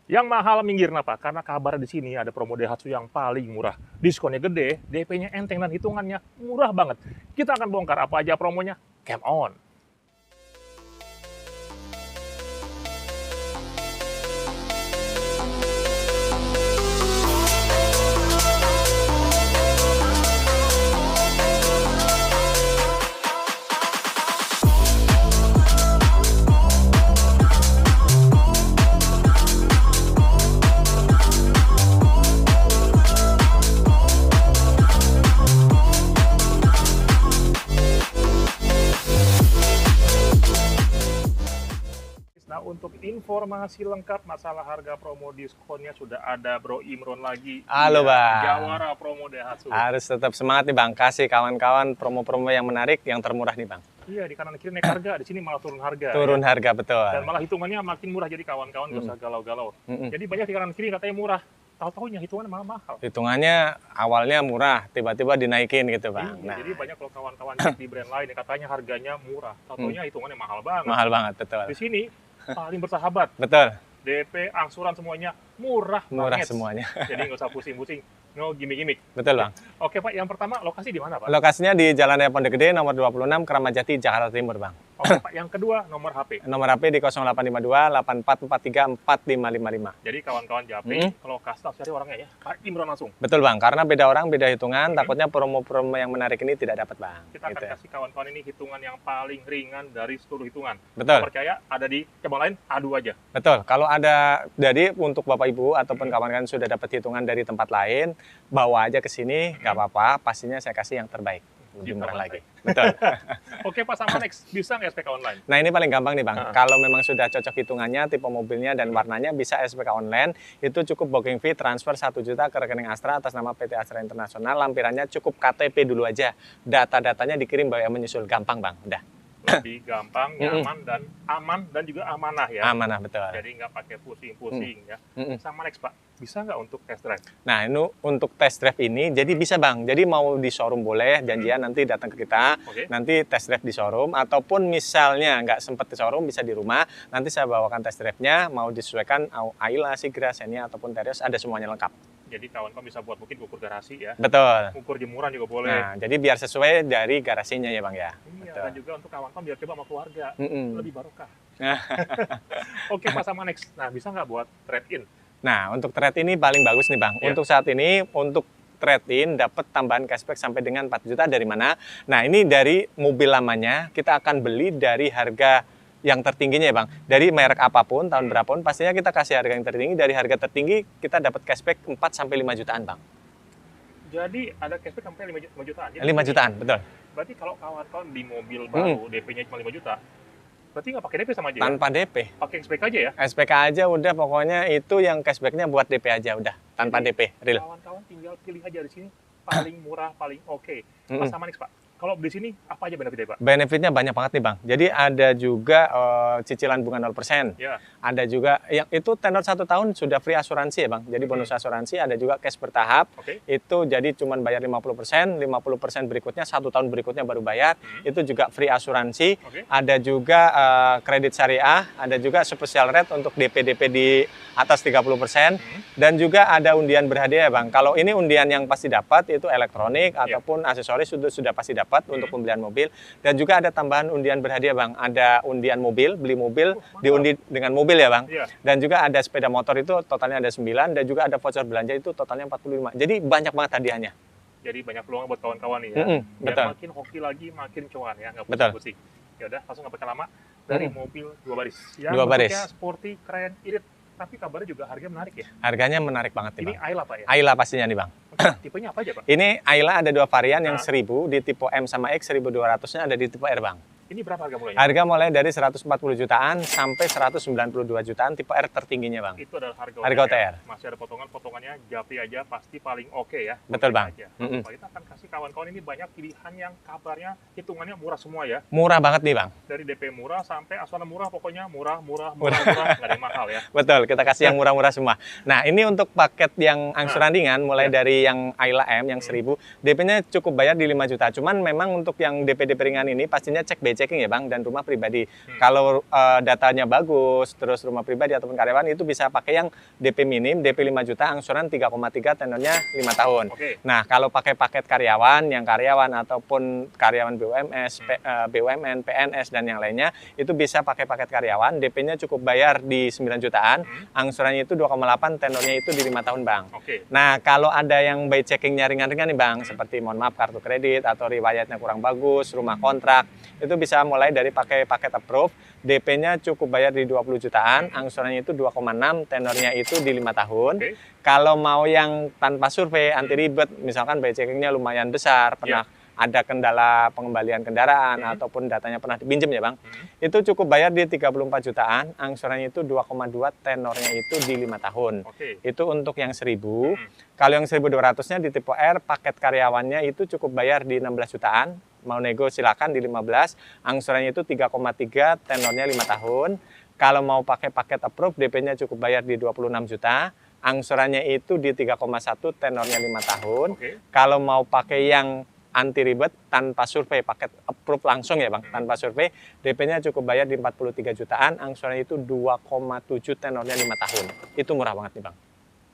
Yang mahal minggir kenapa? Karena kabar di sini ada promo Daihatsu yang paling murah. Diskonnya gede, DP-nya enteng dan hitungannya murah banget. Kita akan bongkar apa aja promonya. Come on. Nah, untuk informasi lengkap masalah harga promo diskonnya sudah ada Bro Imron lagi. Halo, Bang. Jawara promo Daihatsu. Harus tetap semangat nih, Bang. Kasih kawan-kawan promo-promo yang menarik, yang termurah nih, Bang. Iya, di kanan kiri naik harga, di sini malah turun harga. Turun ya. harga, betul. Dan malah hitungannya makin murah, jadi kawan-kawan gak usah galau-galau. Jadi banyak di kanan kiri katanya murah, tahu-tahunya hitungannya malah mahal. Hitungannya awalnya murah, tiba-tiba dinaikin gitu, Bang. Iya, jadi banyak kalau kawan-kawan cek di brand lain yang katanya harganya murah, tahu-tahunya hitungannya mahal banget. Mahal banget, betul. Di sini paling bersahabat. Betul. DP, angsuran semuanya murah banget. Semuanya. Jadi nggak usah pusing-pusing, no gimmick-gimmick. Betul, Bang. Oke, Pak, yang pertama lokasi di mana, Pak? Lokasinya di Jalan Raya Pondok Gede, nomor 26, Kramat Jati, Jakarta Timur, Bang. Oke, Pak, yang kedua nomor HP. Nomor HP di 0852 8443 4555. Jadi kawan-kawan Japri, kalau kasih cari orangnya ya, Pak Imron langsung. Betul, Bang. Karena beda orang, beda hitungan, takutnya promo-promo yang menarik ini tidak dapat, Bang. Kita akan kasih kawan-kawan ini hitungan yang paling ringan dari seluruh hitungan. Betul. Percaya ada di cabang lain, adu aja. Betul. Kalau ada, jadi untuk Bapak Ibu ataupun kawan-kawan sudah dapat hitungan dari tempat lain, bawa aja ke sini, nggak apa-apa. Pastinya saya kasih yang terbaik. Lebih murah lagi. Betul. Oke, Pak, sama next. Bisa nggak SPK online? Nah, ini paling gampang nih, Bang. Kalau memang sudah cocok hitungannya, tipe mobilnya, dan warnanya, bisa SPK online. Itu cukup booking fee, transfer 1 juta ke rekening Astra atas nama PT Astra Internasional. Lampirannya cukup KTP dulu aja. Data-datanya dikirim bawa menyusul. Gampang, Bang. Udah. Lebih gampang, nyaman, dan aman, dan juga amanah ya. Amanah, betul. Jadi nggak pakai pusing-pusing ya. Sama next, Pak. Bisa nggak untuk test drive? Nah, ini untuk test drive ini, jadi bisa, Bang. Jadi mau di showroom boleh, janjian nanti datang ke kita, nanti test drive di showroom, ataupun misalnya nggak sempat di showroom, bisa di rumah, nanti saya bawakan test drive-nya, mau disesuaikan Ayla, Sigra, Xenia, ataupun Terios, ada semuanya lengkap. Jadi kawan-kawan bisa buat mungkin ukur garasi ya. Betul. Ukur jemuran juga boleh. Nah, jadi biar sesuai dari garasinya ya, Bang ya. Iya, dan juga untuk kawan-kawan biar coba sama keluarga. Lebih barokah. Nah. Oke, Pak, sama next. Nah, bisa nggak buat trade-in? Nah, untuk trade ini paling bagus nih, Bang. Untuk saat ini, untuk trade-in dapat tambahan cashback sampai dengan 4 juta dari mana? Nah, ini dari mobil lamanya, kita akan beli dari harga yang tertingginya ya, Bang. Dari merek apapun, tahun berapapun, pastinya kita kasih harga yang tertinggi. Dari harga tertinggi, kita dapat cashback 4-5 jutaan, Bang. Jadi ada cashback sampai 5 jutaan? 5 jutaan, betul. Berarti kalau kawan-kawan beli mobil baru, DP-nya cuma 5 juta, berarti nggak pakai DP sama aja tanpa DP. Pakai SPK aja ya? SPK aja udah, pokoknya itu yang cashbacknya buat DP aja udah, tanpa DP, real. Kawan-kawan tinggal pilih aja di sini, paling murah, paling oke. Pas sama next, Pak. Kalau di sini apa aja benefitnya, Pak? Benefitnya banyak banget nih, Bang. Jadi ada juga cicilan bunga 0%. Ya. Ada juga yang itu tenor 1 tahun sudah free asuransi ya, Bang. Jadi bonus asuransi, ada juga cash bertahap. Itu jadi cuman bayar 50%, 50% berikutnya 1 tahun berikutnya baru bayar. Itu juga free asuransi. Ada juga kredit syariah, ada juga special rate untuk DP-DP di atas 30%. Dan juga ada undian berhadiah ya, Bang. Kalau ini undian yang pasti dapat itu elektronik ataupun aksesoris sudah pasti dapat untuk pembelian mobil. Dan juga ada tambahan undian berhadiah, Bang. Ada undian mobil, beli mobil, diundi dengan mobil ya, Bang. Dan juga ada sepeda motor, itu totalnya ada 9, dan juga ada voucher belanja itu totalnya 45. Jadi banyak banget hadiahnya. Jadi banyak peluang buat kawan-kawan nih ya. Betul. Makin hoki lagi, makin cuan ya, nggak pusing-pusing. Ya udah, langsung nggak pakai lama. Dari mobil 2 baris. Yang 2 baris. Sporty, keren, irit. Tapi kabarnya juga harganya menarik ya? Harganya menarik banget nih, Bang. Ini Ayla, Pak ya? Ayla pastinya nih, Bang. Tipenya apa aja, Pak? Ini Ayla ada 2 varian, yang 1000 di tipe M sama X, 1200-nya ada di tipe R, Bang. Ini berapa harga mulainya? Harga mulai dari 140 jutaan sampai 192 jutaan, tipe R tertingginya, Bang. Itu adalah harga OTR. Masih ada potongan-potongannya, Japri aja pasti paling oke ya. Betul, Bang. Kita akan kasih kawan-kawan ini banyak pilihan yang kabarnya hitungannya murah semua ya. Murah banget nih, Bang. Dari DP murah sampai asuransi murah, pokoknya murah, nggak ada yang mahal ya. Betul, kita kasih yang murah-murah semua. Nah, ini untuk paket yang angsuran ringan, mulai dari yang Ayla M, yang 1000, DP-nya cukup bayar di 5 juta. Cuman memang untuk yang DP-DP ringan ini, pastinya cek BC checking ya Bang, dan rumah pribadi. Kalau datanya bagus, terus rumah pribadi ataupun karyawan itu bisa pakai yang DP minim, DP 5 juta, angsuran 3,3, tenornya 5 tahun. Nah, kalau pakai paket karyawan, yang karyawan ataupun karyawan BUMS, BUMN, PNS, dan yang lainnya, itu bisa pakai paket karyawan, DP-nya cukup bayar di 9 jutaan, angsurannya itu 2,8, tenornya itu di 5 tahun Bang. Nah, kalau ada yang by checkingnya ringan-ringan nih Bang, seperti mohon maaf kartu kredit atau riwayatnya kurang bagus, rumah kontrak, itu bisa mulai dari pakai paket approve, DP-nya cukup bayar di 20 jutaan, angsurannya itu 2,6, tenornya itu di 5 tahun. Kalau mau yang tanpa survei, anti ribet, misalkan by checkingnya lumayan besar, pernah ada kendala pengembalian kendaraan ataupun datanya pernah dipinjam ya Bang, itu cukup bayar di 34 jutaan, angsurannya itu 2,2, tenornya itu di 5 tahun. Itu untuk yang 1000. Kalau yang 1200-nya di tipe R, paket karyawannya itu cukup bayar di 16 jutaan, mau nego silakan di 15, angsurannya itu 3,3, tenornya 5 tahun. Kalau mau pakai paket approve, DP-nya cukup bayar di 26 juta, angsurannya itu di 3,1, tenornya 5 tahun. Kalau mau pakai yang anti ribet tanpa survei, paket approve langsung ya Bang, tanpa survei, DP-nya cukup bayar di 43 jutaan, angsurannya itu 2,7, tenornya 5 tahun. Itu murah banget nih Bang.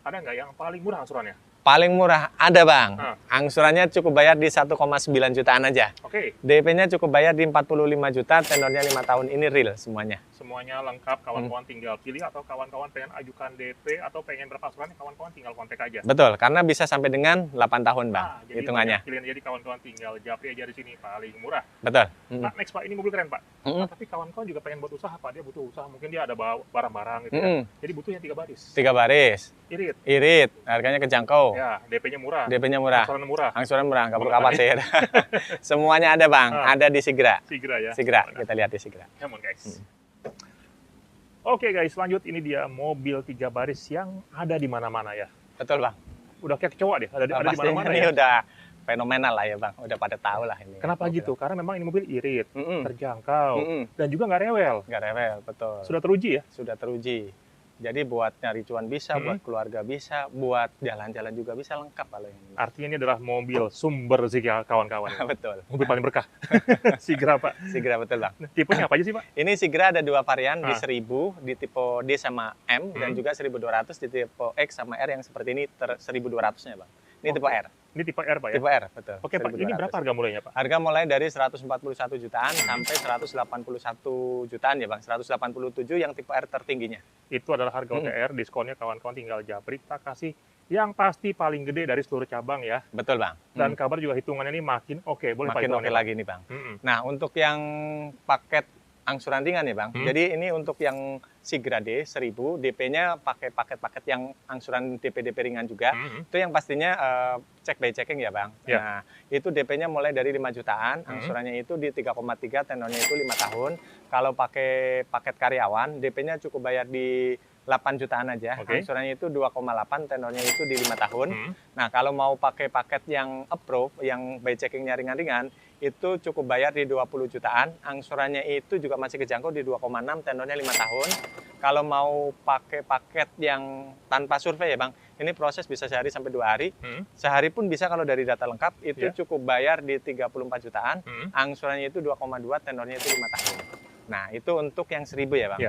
Ada nggak yang paling murah angsurannya? Paling murah ada Bang, angsurannya cukup bayar di 1,9 jutaan aja. DP-nya cukup bayar di 45 juta, tenornya 5 tahun, ini real semuanya. Semuanya lengkap, kawan-kawan tinggal pilih, atau kawan-kawan pengen ajukan DP atau pengen berapa asuransi, kawan-kawan tinggal kontak aja. Betul, karena bisa sampai dengan 8 tahun Bang, hitungannya. Jadi kawan-kawan tinggal Japri aja di sini, paling murah. Betul. Pak, next Pak, ini mobil keren Pak. Tapi kawan-kawan juga pengen buat usaha Pak, dia butuh usaha, mungkin dia ada barang-barang gitu ya. Jadi butuh yang 3 baris. 3 baris. Irit, harganya kejangkau. Ya, DP-nya murah. DP-nya murah. Angsuran murah. Angsuran murah, nggak perlu khawatir. Semuanya ada Bang, ada di Sigra. Sigra ya. Sigra, kita lihat di Sigra. Come on guys. Oke guys, lanjut, ini dia mobil 3 baris yang ada di mana-mana ya. Betul Bang. Udah kayak kecoa deh, ada di mana-mana ini ya. Udah fenomenal lah ya Bang, udah pada tahu lah ini. Kenapa gitu? Karena memang ini mobil irit, terjangkau, dan juga nggak rewel. Nggak rewel, betul. Sudah teruji ya? Sudah teruji. Jadi buat nyari cuan bisa, buat keluarga bisa, buat jalan-jalan juga bisa, lengkap kalau ini. Artinya ini adalah mobil sumber rezeki kawan-kawan. Betul. Mobil paling berkah. Sigra Pak. Sigra, betul Bang. Tipenya apa aja sih Pak? Ini Sigra ada 2 varian, di 1000 di tipe D sama M, dan juga 1200 di tipe X sama R yang seperti ini, 1200-nya Bang. Ini tipe R. Ini tipe R Pak ya? Tipe R, betul. Oke Pak, ini berapa harga mulainya Pak? Harga mulai dari 141 jutaan sampai 181 jutaan ya Bang. 187 yang tipe R tertingginya. Itu adalah harga OTR, diskonnya kawan-kawan tinggal Japri. Kita kasih yang pasti paling gede dari seluruh cabang ya. Betul Bang. Dan kabar juga hitungannya ini makin oke. Boleh makin oke lagi nih Bang. Nah, untuk yang paket angsuran ringan ya Bang. Jadi ini untuk yang Sigra D 1000, DP-nya pakai paket-paket yang angsuran DP-DP ringan juga. Itu yang pastinya cek by checking ya Bang. Nah, itu DP-nya mulai dari 5 jutaan, angsurannya itu di 3,3, tenornya itu 5 tahun. Kalau pakai paket karyawan, DP-nya cukup bayar di 8 jutaan aja, angsurannya itu 2,8, tenornya itu di 5 tahun. Nah, kalau mau pakai paket yang approve, yang by checkingnya ringan-ringan, itu cukup bayar di 20 jutaan, angsurannya itu juga masih kejangkau di 2,6, tenornya 5 tahun. Kalau mau pakai paket yang tanpa survei ya Bang, ini proses bisa sehari sampai 2 hari. Sehari pun bisa kalau dari data lengkap, itu cukup bayar di 34 jutaan, angsurannya itu 2,2, tenornya itu 5 tahun. Nah, itu untuk yang 1000 ya Bang.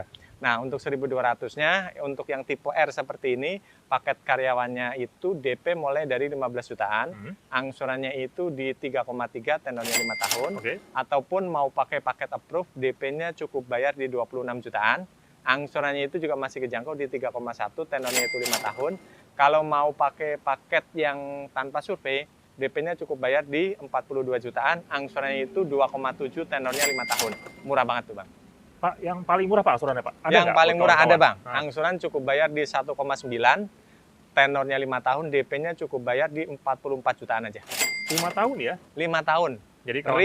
Nah, untuk 1200-nya, untuk yang tipe R seperti ini, paket karyawannya itu DP mulai dari 15 jutaan, angsurannya itu di 3,3, tenornya 5 tahun, ataupun mau pakai paket approve, DP-nya cukup bayar di 26 jutaan, angsurannya itu juga masih kejangkau di 3,1, tenornya itu 5 tahun. Kalau mau pakai paket yang tanpa survei, DP-nya cukup bayar di 42 jutaan, angsurannya itu 2,7, tenornya 5 tahun. Murah banget tuh Bang. Pak, yang paling murah Pak angsurannya Pak? Ada yang paling murah ada Bang. Angsuran cukup bayar di 1,9, tenornya 5 tahun, DP-nya cukup bayar di 44 jutaan aja. 5 tahun ya? 5 tahun. Jadi kalau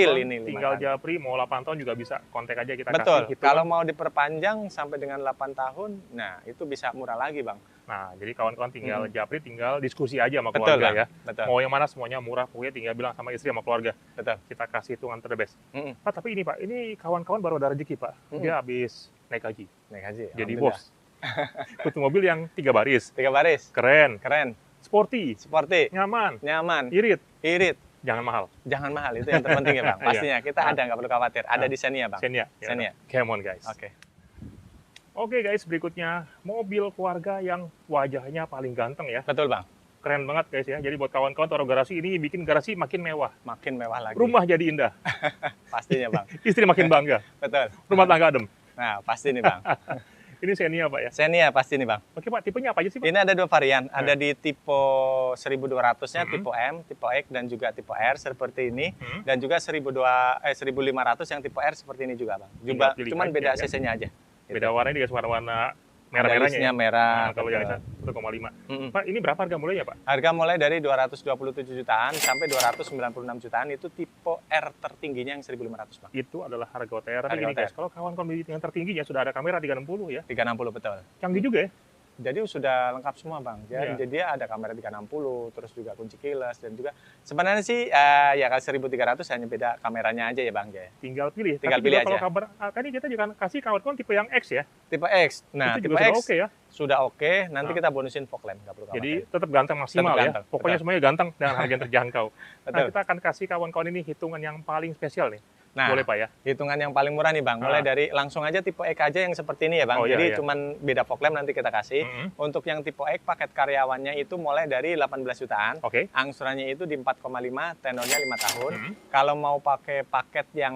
tinggal Japri mau 8 tahun juga bisa kontak aja kita Betul. kasih. Kalau mau diperpanjang sampai dengan 8 tahun, nah itu bisa murah lagi Bang. Nah, jadi kawan-kawan tinggal Japri, tinggal diskusi aja sama keluarga ya. Betul. Mau yang mana semuanya murah, pokoknya tinggal bilang sama istri sama keluarga. Betul. Kita kasih hitungan terbest. Pak, tapi ini Pak, ini kawan-kawan baru ada rezeki Pak. Dia habis naik haji. Naik haji. Jadi bos. Butuh mobil yang 3 baris. 3 baris. Keren. Keren. Sporty. Sporty. Nyaman. Nyaman. Irit. Irit. Jangan mahal. Jangan mahal, itu yang terpenting ya Bang. Pastinya kita ada, nggak perlu khawatir. Ada di Xenia Bang. Xenia. Xenia. Come on guys. Oke. Oke guys, berikutnya mobil keluarga yang wajahnya paling ganteng ya. Betul Bang. Keren banget guys ya. Jadi buat kawan-kawan taruh garasi ini bikin garasi makin mewah. Makin mewah lagi. Rumah jadi indah. Pastinya Bang. Istri makin bangga. Betul. Rumah tangga adem. Nah, pasti nih Bang. Ini Xenia Pak ya. Xenia pasti nih Bang. Oke Pak, tipenya apa aja sih Pak? Ini ada 2 varian. Ada di tipe 1200-nya, tipe M, tipe X, dan juga tipe R seperti ini. Dan juga 1500 yang tipe R seperti ini juga Bang. Juga, cuman beda cc-nya aja. Beda warna ini dikasih warna Merah-merahnya merah-merahnya ya? merah. Nah, kalau yang 1,5. Pak, ini berapa harga mulainya Pak? Harga mulai dari 227 jutaan sampai 296 jutaan, itu tipe R tertingginya yang 1500 Bang. Itu adalah harga OTR. Tapi Harga gini OTR. guys, kalau kawan-kawan yang tertingginya sudah ada kamera 360 ya. 360 betul. Canggih juga ya. Jadi sudah lengkap semua Bang. Iya. Jadi dia ada kamera 360, terus juga kunci keyless, dan juga sebenarnya sih ya kalau 1300 hanya beda kameranya aja ya Bang ya. Tinggal pilih. Tinggal Tapi pilih juga kalau aja. kabar, tadi kita juga kasih kawan-kawan tipe yang X ya. Tipe X. Nah, Itu tipe juga X sudah oke ya. sudah oke, nanti Nah. kita bonusin fog lamp, nggak perlu khawatir. Jadi tetap ganteng maksimal Tetap ya. ganteng, Pokoknya betul. semuanya ganteng dengan harga yang terjangkau. Nah, Betul. kita akan kasih kawan-kawan ini hitungan yang paling spesial nih. Nah, Boleh Pak ya? hitungan yang paling murah nih Bang, mulai dari langsung aja tipe X aja yang seperti ini ya Bang. Oh, iya, Jadi iya. cuman beda fog lamp nanti kita kasih. Mm-hmm. Untuk yang tipe X paket karyawannya itu mulai dari 18 jutaan. Oke. Angsurannya itu di 4,5, tenornya 5 tahun. Mhm. Kalau mau pakai paket yang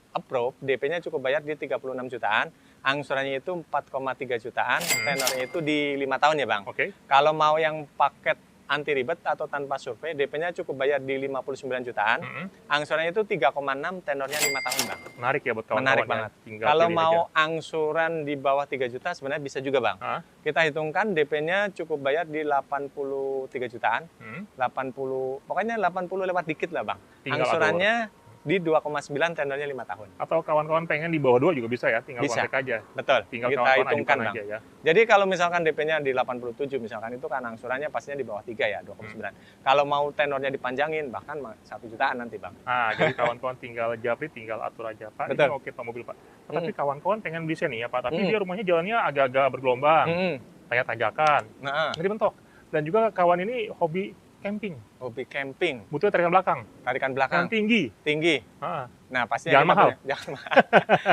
approve, DP-nya cukup bayar di 36 jutaan. Angsurannya itu 4,3 jutaan, tenornya itu di 5 tahun ya Bang. Oke. Kalau mau yang paket anti ribet atau tanpa survei, DP-nya cukup bayar di 59 jutaan. Mhm. Angsurannya itu 3,6, tenornya 5 tahun Bang. Menarik ya buat kawan-kawan. Menarik ya. banget. Tinggal Kalau pilih mau aja. angsuran di bawah 3 juta sebenarnya bisa juga Bang. Hah? Kita hitungkan DP-nya cukup bayar di 83 jutaan. Hmm. 80, pokoknya 80 lewat dikit lah Bang. Tinggal Angsurannya di 2,9, tenornya 5 tahun. Atau kawan-kawan pengen di bawah 2 juga bisa ya, tinggal Bisa. kontak aja. Betul, Tinggal kita kawan-kawan hitungkan ajukan Bang. aja ya. Jadi kalau misalkan DP-nya di 87 misalkan, itu kan angsurannya pastinya di bawah 3 ya, 2,9. Kalau mau tenornya dipanjangin bahkan 1 jutaan nanti Bang. Ah, jadi kawan-kawan tinggal japri, tinggal atur aja Pak. Betul. Ini oke Pak mobil Pak. Tapi kawan-kawan pengen beli nih ya Pak, tapi Mm. dia rumahnya jalannya agak-agak bergelombang, Mm-mm. kayak tanjakan, Nah, ngeri bentok. Dan juga kawan ini hobi camping, hobi camping, butuh tarikan belakang, tarikan yang belakang tinggi. tinggi. Ah, Nah, pastinya Jangan kita mahal. Jangan mahal.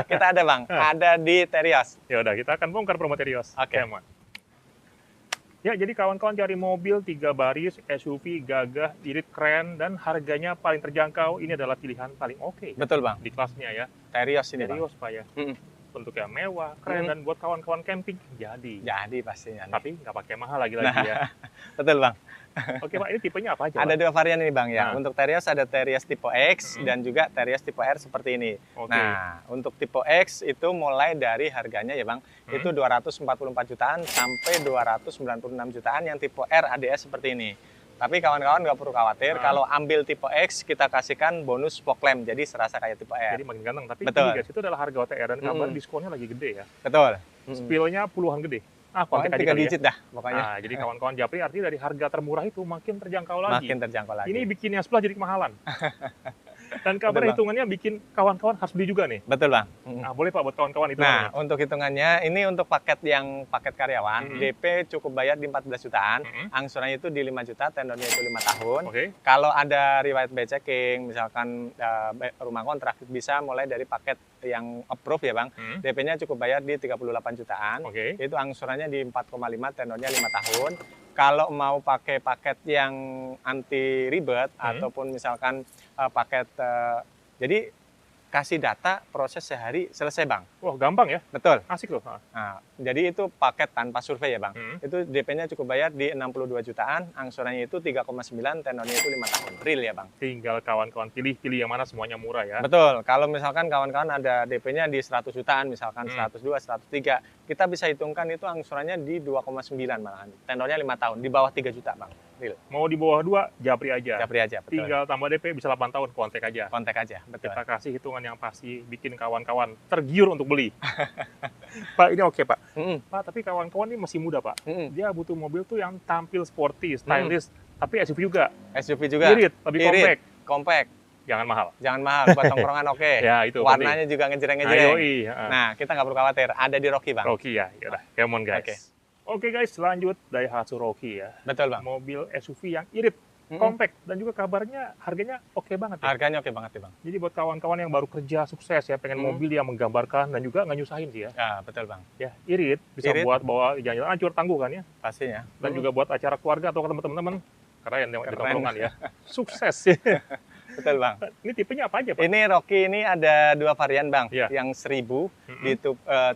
Kita ada Bang, ada di Terios. ya udah kita akan bongkar promo Terios. Oke. Come on. Ya, jadi kawan-kawan cari mobil 3 baris, SUV, gagah, irit, keren, dan harganya paling terjangkau. Ini adalah pilihan paling oke Betul Bang, di kelasnya ya. Terios ini Bang. Terios Pak ya. Mm-mm. Bentuknya mewah, keren, dan buat kawan-kawan camping jadi. Jadi pastinya nih. Tapi nggak pakai mahal lagi-lagi ya. Betul Bang. Oke Pak, ini tipenya apa aja? Ada Pak? 2 varian ini Bang ya. Nah. Untuk Terios ada Terios tipe X dan juga Terios tipe R seperti ini. Oke. Nah, untuk tipe X itu mulai dari harganya ya Bang, itu 244 jutaan sampai 296 jutaan yang tipe R ADS seperti ini. Tapi kawan-kawan nggak perlu khawatir, kalau ambil tipe X kita kasihkan bonus fog lamp, jadi serasa kayak tipe R. Jadi makin ganteng. Tapi Betul. ini guys, itu adalah harga OTR dan kabar diskonnya lagi gede ya. Betul. Spillnya puluhan gede. Ah, Pokoknya kontak 3 aja kali ya. digit dah pokoknya. Nah, jadi kawan-kawan Japri artinya dari harga termurah itu makin terjangkau lagi. Makin terjangkau lagi. Ini bikin yang sebelah jadi kemahalan. Dan kabar Betul, Bang. hitungannya bikin kawan-kawan harus beli juga nih. Betul Bang. Nah, boleh Pak buat kawan-kawan itu. Nah, untuk hitungannya, ini untuk paket yang paket karyawan, DP cukup bayar di 14 jutaan, angsurannya itu di 5 juta, tenornya itu 5 tahun. Oke. Kalau ada riwayat by checking, misalkan rumah kontrak, bisa mulai dari paket yang approve ya Bang, DP-nya cukup bayar di 38 jutaan, Oke. itu angsurannya di 4,5, tenornya 5 tahun. Kalau mau pakai paket yang anti ribet, ataupun misalkan paket, jadi kasih data proses sehari selesai Bang. Wah, gampang ya. Betul. Asik loh. Ah. Nah, jadi itu paket tanpa survei ya Bang. Itu DP-nya cukup bayar di 62 jutaan, angsurannya itu 3,9, tenornya itu 5 tahun. Real ya Bang. Tinggal kawan-kawan pilih yang mana semuanya murah ya. Betul. Kalau misalkan kawan-kawan ada DP-nya di 100 jutaan, misalkan 102, 103, kita bisa hitungkan itu angsurannya di 2,9 malahan. Tenornya 5 tahun, di bawah 3 juta Bang. Real. Mau di bawah 2, Japri aja. Japri aja, betul. Tinggal tambah DP bisa 8 tahun, kontak aja. Kontak aja, betul. Kita kasih hitungan yang pasti, bikin kawan-kawan tergiur untuk beli. Pak, ini oke Pak. Pak, tapi kawan-kawan ini masih muda Pak. Dia butuh mobil tuh yang tampil sporty, stylish, tapi SUV juga. SUV juga. Irit, lebih compact. Compact. Jangan mahal. Jangan mahal, buat tongkrongan oke. Ya, itu warnanya juga ngejreng-ngejreng. Ayoi. Nah, kita nggak perlu khawatir, ada di Rocky Bang. Rocky ya, yaudah, come on guys. Oke. Oke guys, lanjut Daihatsu Rocky ya. Betul Bang. Mobil SUV yang irit, compact, dan juga kabarnya harganya oke banget ya. Harganya oke banget ya Bang. Jadi buat kawan-kawan yang baru kerja sukses ya, pengen mobil yang menggambarkan dan juga nggak nyusahin sih ya. Ya, betul Bang. Ya, irit, bisa Irit. buat bawa jalan-jalan ancur tangguh kan ya. Pastinya. Dan juga buat acara keluarga atau teman-teman, keren di tongkrongan ya. Sukses ya. Betul Bang. Ini tipenya apa aja Pak? Ini Rocky ini ada 2 varian Bang. Iya. Yang 1000 di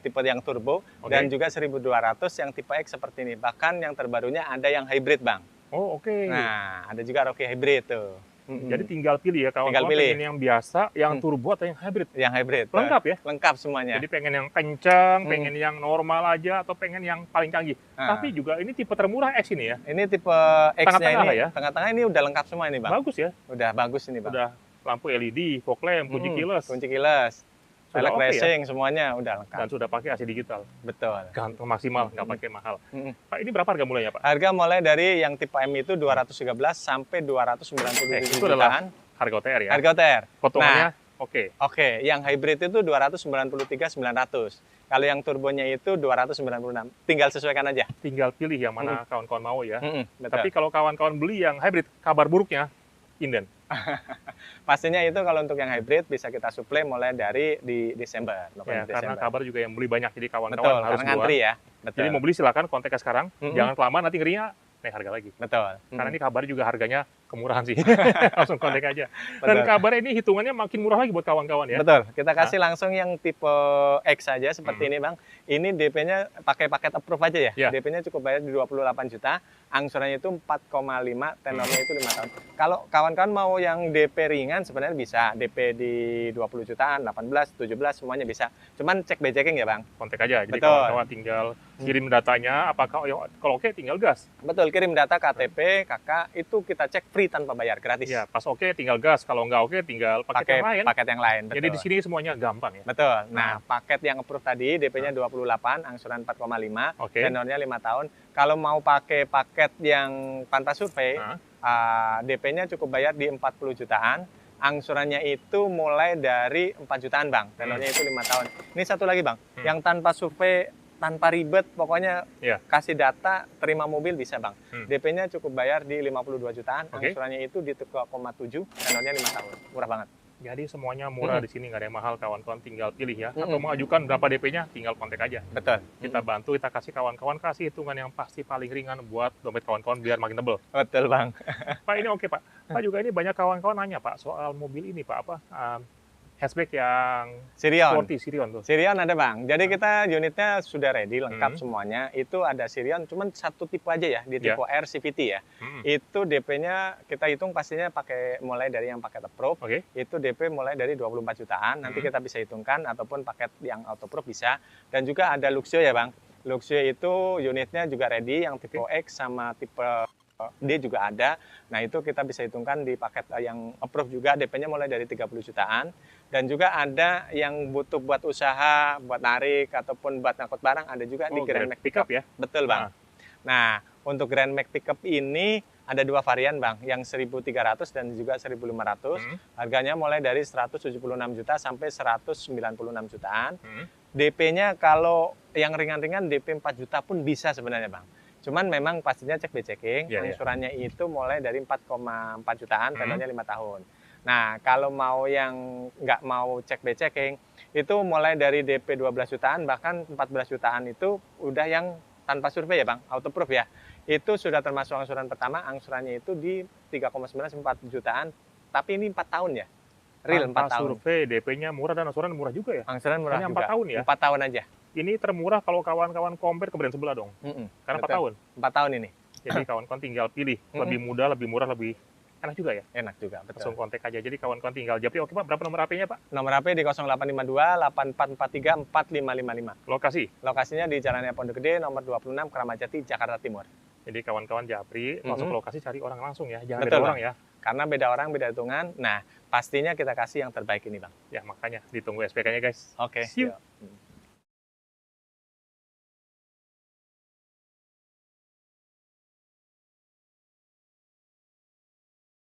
tipe yang turbo dan juga 1200 yang tipe X seperti ini. Bahkan yang terbarunya ada yang hybrid Bang. Oh oke. Nah, ada juga Rocky hybrid tuh. Jadi tinggal pilih ya Tinggal kawan-kawan, pilih. pengen yang biasa, yang turbo atau yang hybrid. Yang hybrid. Lengkap ya? Lengkap semuanya. Jadi pengen yang kencang, pengen yang normal aja, atau pengen yang paling canggih. Tapi juga ini tipe termurah X ini ya. Ini tipe X-nya Tengah-tengah ini, lah ya. tengah-tengah ini udah lengkap semua ini Bang. Bagus ya. Udah bagus ini Bang. Udah lampu LED, fog lamp, kunci keyless, Kunci keyless, Sudah velg oke ya? racing, semuanya udah lengkap. dan sudah pakai AC digital. Betul. Gantung maksimal, nggak pakai mahal. Mm-mm. Pak, ini berapa harga mulainya Pak? Harga mulai dari yang tipe M itu 213 sampai 297 Itu adalah jutaan. harga OTR ya. Harga OTR. Potongannya oke. Oke, yang hybrid itu 293.900. Kalau yang turbonya itu 296. Tinggal sesuaikan aja. Tinggal pilih yang mana kawan-kawan mau ya. Betul. Tapi kalau kawan-kawan beli yang hybrid, kabar buruknya inden. Pastinya itu kalau untuk yang hybrid bisa kita suplai mulai dari di Desember, Ya, karena kabar juga yang beli banyak, jadi kawan-kawan Betul, harus karena ngantri duluan. ya. Betul. Jadi mau beli silakan kontak sekarang, jangan kelamaan nanti ngerinya naik harga lagi. Betul. Karena ini kabar juga harganya kemurahan sih. Langsung kontak aja. Dan kabar ini hitungannya makin murah lagi buat kawan-kawan ya. Betul. Kita kasih langsung yang tipe X saja seperti ini, Bang. Ini DP-nya pakai paket approve aja ya. Ya. DP-nya cukup bayar di 28 juta, angsurannya itu 4,5, tenornya itu 5 tahun. Kalau kawan-kawan mau yang DP ringan sebenarnya bisa. DP di 20 jutaan, 18, 17 semuanya bisa. Cuman cek checking ya, Bang. Kontak aja. Jadi Betul. kawan-kawan tinggal kirim datanya, apakah kalau oke tinggal gas. Betul, kirim data KTP, KK, itu kita cek free tanpa bayar, gratis. Ya, pas oke tinggal gas, kalau nggak oke tinggal paket yang lain. paket yang lain. Betul. Jadi di sini semuanya gampang ya. Betul. Nah, paket yang approve tadi DP-nya 28, angsuran 4,5, Oke. tenornya 5 tahun. Kalau mau pakai paket yang tanpa survei, DP-nya cukup bayar di 40 jutaan. Angsurannya itu mulai dari 4 jutaan, Bang. Tenornya itu 5 tahun. Ini satu lagi, Bang. Yang tanpa survei, tanpa ribet, pokoknya kasih data, terima mobil bisa, Bang. DP-nya cukup bayar di 52 jutaan. Angsurannya itu di 3,7, tenornya 5 tahun. Murah banget. Jadi semuanya murah di sini, nggak ada yang mahal, kawan-kawan tinggal pilih ya. Atau mau ajukan berapa DP-nya, tinggal kontak aja. Betul. Kita bantu, kita kasih kawan-kawan, kasih hitungan yang pasti paling ringan buat dompet kawan-kawan biar makin tebel. Betul, Bang. Pak, ini oke Pak. Pak juga ini banyak kawan-kawan nanya Pak soal mobil ini Pak, apa hatchback yang Sirion. sporty, Sirion tuh. Sirion ada, Bang. Jadi kita unitnya sudah ready, lengkap semuanya. Itu ada Sirion, cuman satu tipe aja ya, di tipe R CVT ya. Itu DP-nya kita hitung pastinya pakai mulai dari yang paket approve. Itu DP mulai dari 24 jutaan. Nanti kita bisa hitungkan ataupun paket yang auto approve bisa. Dan juga ada Luxio ya, Bang. Luxio itu unitnya juga ready, yang tipe X sama tipe D juga ada. Nah, itu kita bisa hitungkan di paket yang approve juga, DP-nya mulai dari 30 jutaan. Dan juga ada yang butuh buat usaha, buat narik, ataupun buat ngangkut barang, ada juga di Grand Max Pickup ya? Betul, Bang. Nah, untuk Grand Max Pickup ini ada 2 varian, Bang. Yang 1.300 dan juga 1.500. Harganya mulai dari 176 juta sampai 196 jutaan. DP-nya kalau yang ringan-ringan DP 4 juta pun bisa sebenarnya, Bang. Cuman memang pastinya cek checking, angsurannya itu mulai dari 4,4 jutaan, tenornya 5 tahun. Nah, kalau mau yang nggak mau cek checking, itu mulai dari DP 12 jutaan, bahkan 14 jutaan itu udah yang tanpa survei ya, Bang, auto approve ya. Itu sudah termasuk angsuran pertama, angsurannya itu di 3,9 4 jutaan, tapi ini 4 tahun ya. Real 4 tahun. Survei, DP-nya murah dan angsuran murah juga ya? Angsuran murah hanya juga. 4 tahun ya? 4 tahun aja. Ini termurah kalau kawan-kawan compare ke brand sebelah dong. Karena 4 tahun. 4 tahun ini. Jadi kawan-kawan tinggal pilih. Lebih mudah, lebih murah, lebih enak juga ya? Enak juga, betul. Langsung kontak aja. Jadi kawan-kawan tinggal japri. Oke Pak, berapa nomor HP-nya Pak? Nomor HP di 0852 8443 4555. Lokasi? Lokasinya di Jalan Pondok Gede, nomor 26, Kramat Jati, Jakarta Timur. Jadi kawan-kawan japri, langsung ke lokasi cari orang langsung ya. Jangan Betul, beda Bang. orang ya. Karena beda orang, beda hitungan. Nah, pastinya kita kasih yang terbaik ini, Bang. Ya makanya ditunggu SPK-nya guys. Oke. See you. Yuk.